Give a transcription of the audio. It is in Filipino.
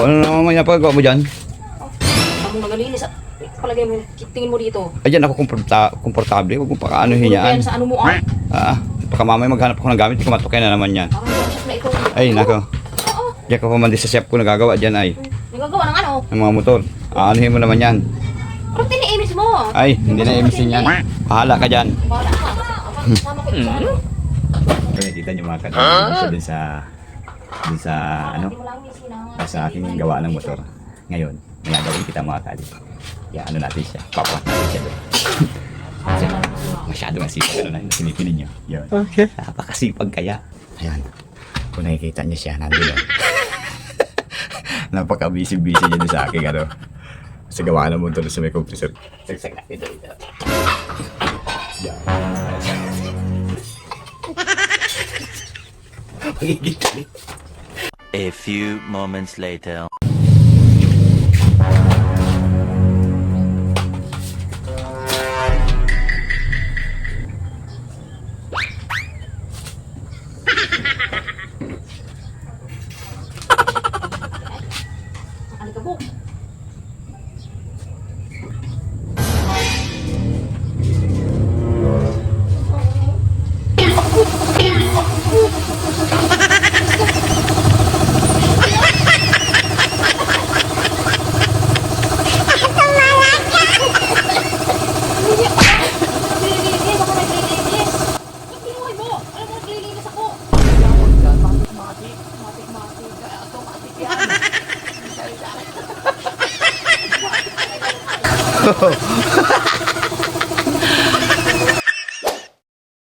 Ano naman may napagawa mo dyan? Ako nagalinis. Palagay mo, tingin mo dito. Ayan ako komportable. Huwag mo pakaanuhin Puro yan. yan sa ano mo ah. Baka mamaya maghanap ako ng gamit. Hindi ko matukay na naman yan. Parang yung chef na ito. Ay, nako. Oo. Diyan ka pa man din sa chef ko nagagawa dyan ay. Nagagawa ng ano? Ng mga motor. Aanuhin mo naman yan. Parang tini-imis mo. Ay, hindi na imisin yan. Pahala ka dyan. Bahala ka. Sama ko ito sa ano. Kung nakita niyo mga kanina, dun sa ano, Hindi mo lang imisin ang sa aking gawa ng motor. Ngayon, may gagawin kita mga kali. Kaya ano natin siya, papawas natin siya doon. Kasi masyadong asipag ano na sinipin ninyo. Yun. Okay. Napakasipag kaya. Ayan. Kung nakikita niyo siya, nandun. Napaka-busy-busy niya doon sa aking ano. Sa gawa ng motor sa may compressor. Sagsak natin doon. Yan. Pagigit. A few moments later. alikabok. Oh.